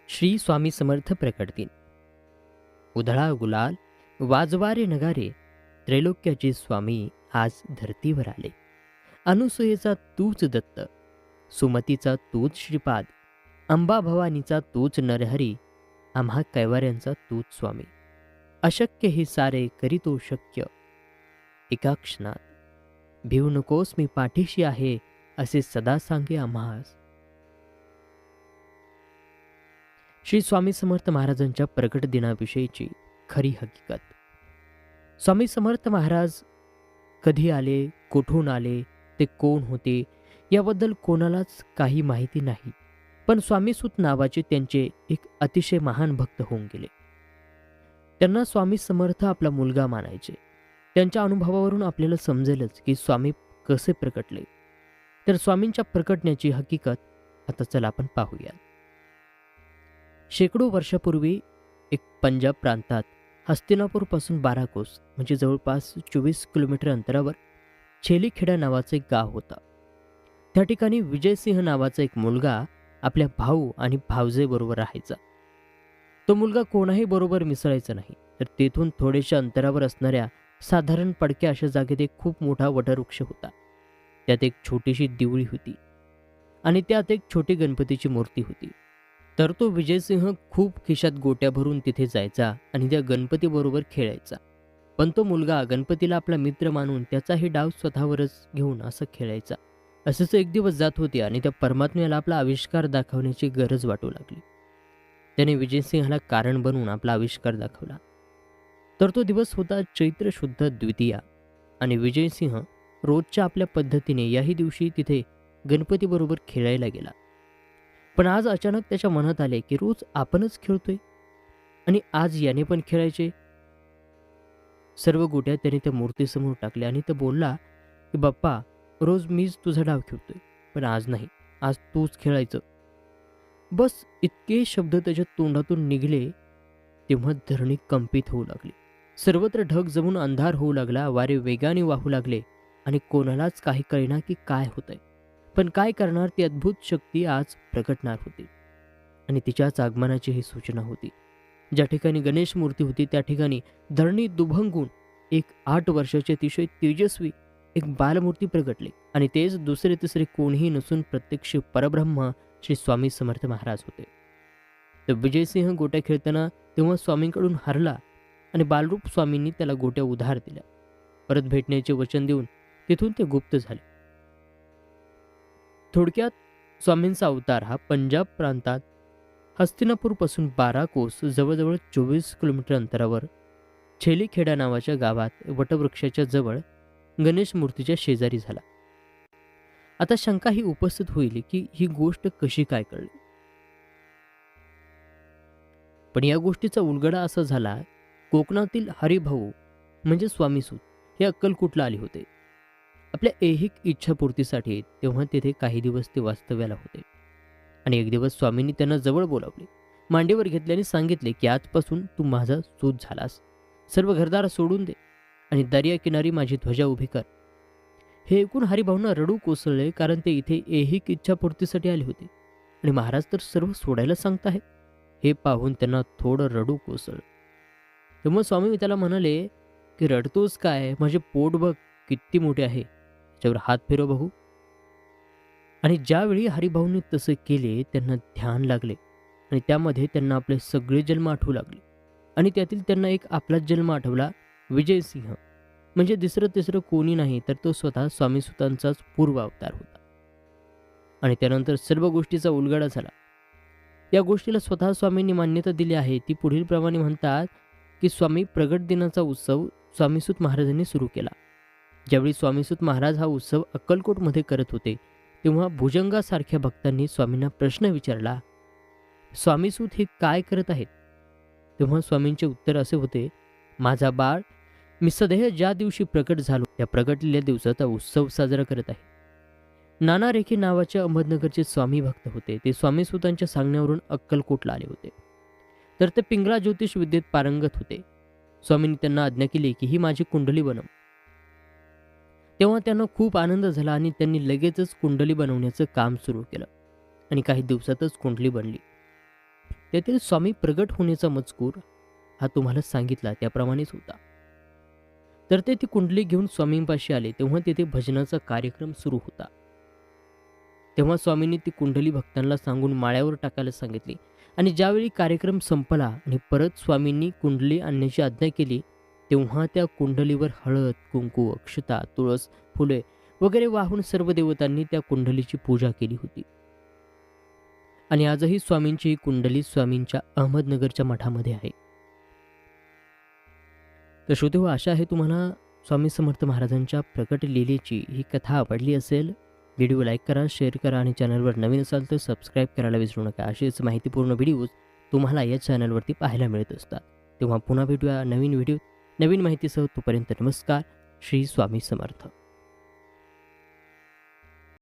श्री स्वामी समर्थ प्रकट दिन. उधळा गुलाल, वाजवारे नगारे, त्रैलोक्याचे स्वामी आज धरतीवर आले. अनुसूयेचा तूच दत्त, सुमतीचा तूच श्रीपाद, अंबा भवानीचा तूच नरहरी, आम्हा कैवाऱ्यांचा तूच स्वामी. अशक्य हे सारे करीतो शक्य, एका क्षणात. भिवू नकोस मी पाठीशी आहे, असे सदा सांगे आम्हास. श्री स्वामी समर्थ महाराजांच्या प्रकट दिनाविषयीची खरी हकीकत. स्वामी समर्थ महाराज कधी आले, कुठून आले, ते कोण होते याबद्दल कोणालाच काही माहिती नाही. पण स्वामीसूत नावाचे त्यांचे एक अतिशय महान भक्त होऊन गेले. त्यांना स्वामी समर्थ आपला मुलगा मानायचे. त्यांच्या अनुभवावरून आपल्याला समजेलच की स्वामी कसे प्रकटले. तर स्वामींच्या प्रकटण्याची हकीकत आता चला आपण पाहूया. शेकडो वर्षापूर्वी एक पंजाब प्रांतात हस्तिनापूरपासून 12 कोस म्हणजे जवळपास 24 किलोमीटर अंतरावर छेलीखेडा नावाचं एक गाव होता. त्या ठिकाणी विजयसिंह नावाचा एक मुलगा आपल्या भाऊ आणि भावजेबरोबर राहायचा. तो मुलगा कोणाही बरोबर मिसळायचा नाही. तर तेथून थोडेशा अंतरावर असणाऱ्या साधारण पडक्या अशा जागेत एक खूप मोठा वटवृक्ष होता. त्यात एक छोटीशी दिवळी होती आणि त्यात एक छोटी गणपतीची मूर्ती होती. तर तो विजयसिंह खूप खिशात गोट्या भरून तिथे जायचा आणि त्या गणपतीबरोबर खेळायचा. पण तो मुलगा गणपतीला आपला मित्र मानून त्याचाही डाव स्वतःवरच घेऊन असं खेळायचा. असंच एक दिवस जात होते आणि त्या परमात्म्याला आपला आविष्कार दाखवण्याची गरज वाटू लागली. त्याने विजयसिंहाला कारण बनवून आपला आविष्कार दाखवला. तर तो दिवस होता चैत्र शुद्ध द्वितीया आणि विजयसिंह रोजच्या आपल्या पद्धतीने याही दिवशी तिथे गणपतीबरोबर खेळायला गेला. पण आज अचानक त्याच्या मनात आले की रोज आपणच खेळतोय आणि आज याने पण खेळायचे. सर्व गोट्या त्याने त्या मूर्तीसमोर टाकल्या आणि तो बोलला की बाप्पा, रोज मीच तुझा डाव खेळतोय, पण आज नाही, आज तूच खेळायचं. बस इतके शब्द त्याच्या तोंडातून निघले तेव्हा धरणी कंपित होऊ लागली. सर्वत्र ढग जमून अंधार होऊ लागला. वारे वेगाने वाहू लागले आणि कोणालाच काही कळेना की काय होतंय. पण काय करणार, ती अद्भुत शक्ती आज प्रकटणार होती आणि तिच्याच आगमनाची ही सूचना होती. ज्या ठिकाणी गणेश मूर्ती होती त्या ठिकाणी धरणी दुभंगून एक 8 वर्षाची अतिशय तेजस्वी एक बालमूर्ती प्रगटली आणि तेच दुसरे तिसरे कोणीही नसून प्रत्यक्ष परब्रह्म श्री स्वामी समर्थ महाराज होते. तर विजयसिंह गोट्या खेळताना तेव्हा स्वामींकडून हरला आणि बालरूप स्वामींनी त्याला गोट्या उधार दिल्या. परत भेटण्याचे वचन देऊन तिथून ते गुप्त झाले. थोडक्यात स्वामींचा अवतार हा पंजाब प्रांतात हस्तिनापूरपासून 12 कोस जवळजवळ 24 किलोमीटर अंतरावर छेलीखेडा नावाच्या गावात वटवृक्षाच्या जवळ गणेश मूर्तीच्या शेजारी झाला. आता शंका ही उपस्थित होईल की ही गोष्ट कशी काय कळली. पण या गोष्टीचा उलगडा असा झाला, कोकणातील हरिभाऊ म्हणजे स्वामीसूत हे अक्कलकोटला आले होते आपल्या ऐहिक इच्छापूर्तीसाठी. तेव्हा तेथे काही दिवस ते वास्तव्याला होते आणि एक दिवस स्वामींनी त्यांना जवळ बोलावले, मांडीवर घेतल्याने सांगितले की आजपासून तू माझा सूत झालास. सर्व घरदार सोडून दे आणि दर्या किनारी माझी ध्वजा उभी कर. हे ऐकून हरिभाऊंना रडू कोसळले, कारण ते इथे ऐहिक इच्छापूर्तीसाठी आले होते आणि महाराज तर सर्व सोडायला सांगताहेत. हे पाहून त्यांना थोडं रडू कोसळलं. तेव्हा स्वामी त्याला म्हणाले की रडतोस काय, माझे पोट बघ किती मोठे आहे, त्याच्यावर हात फिरव बघू. आणि ज्यावेळी हरिभाऊंनी तसे केले त्यांना ध्यान लागले आणि त्यामध्ये त्यांना आपले सगळे जन्म आठवू लागले आणि त्यातील त्यांना एक आपलाच जन्म आठवला, विजयसिंह. म्हणजे दुसरं तिसरं कोणी नाही तर तो स्वतः स्वामीसुतांचाच पूर्व अवतार होता. आणि त्यानंतर सर्व गोष्टीचा उलगडा झाला. या गोष्टीला स्वतः स्वामींनी मान्यता दिली आहे. ती पुढील प्रमाणे म्हणतात की स्वामी प्रगट दिनाचा उत्सव स्वामीसूत महाराजांनी सुरू केला. ज्यावेळी स्वामीसूत महाराज हा उत्सव अक्कलकोटमध्ये करत होते तेव्हा भुजंगासारख्या भक्तांनी स्वामींना प्रश्न विचारला, स्वामीसूत हे काय करत आहेत. तेव्हा स्वामींचे उत्तर असे होते, माझा बाळ, मी सदैव ज्या दिवशी प्रकट झालो त्या प्रगटलेल्या दिवसाचा उत्सव साजरा करत आहे. नाना रेखे नावाच्या अहमदनगरचे स्वामी भक्त होते. ते स्वामीसूतांच्या सांगण्यावरून अक्कलकोटला आले होते. तर ते पिंगळा ज्योतिष विद्येत पारंगत होते. स्वामींनी त्यांना आज्ञा केली की ही माझी कुंडली बनव. तेव्हा त्यांना खूप आनंद झाला आणि त्यांनी लगेचच कुंडली बनवण्याचं काम सुरू केलं आणि काही दिवसातच कुंडली बनली. तेथील स्वामी प्रगट होण्याचा मजकूर हा तुम्हाला सांगितला त्याप्रमाणेच होता. तर ते ती कुंडली घेऊन स्वामींपाशी आले तेव्हा तेथे भजनाचा कार्यक्रम सुरू होता. तेव्हा स्वामींनी ती कुंडली भक्तांना सांगून माळ्यावर टाकायला सांगितली आणि ज्यावेळी कार्यक्रम संपला आणि परत स्वामींनी कुंडली आणण्याची आज्ञा केली, तेव्हा त्या कुंडलीवर हळद, कुंकू, अक्षता, तुळस, फुले वगैरे वाहून सर्व देवतांनी त्या कुंडलीची पूजा केली होती. आणि आजही स्वामींची ही कुंडली स्वामींच्या अहमदनगरच्या मठामध्ये आहे. तर श्रोतेहो, आशा आहे तुम्हाला स्वामी समर्थ महाराजांच्या प्रकट लीलेची ही कथा आवडली असेल. व्हिडिओ लाईक करा, शेअर करा आणि चॅनलवर नवीन असाल तर सबस्क्राईब करायला विसरू नका. असेच माहितीपूर्ण व्हिडिओज तुम्हाला या चॅनलवरती पाहायला मिळत असतात. तेव्हा पुन्हा भेटूया नवीन व्हिडिओ नवीन माहितीसह. तोपर्यंत नमस्कार. श्री स्वामी समर्थ.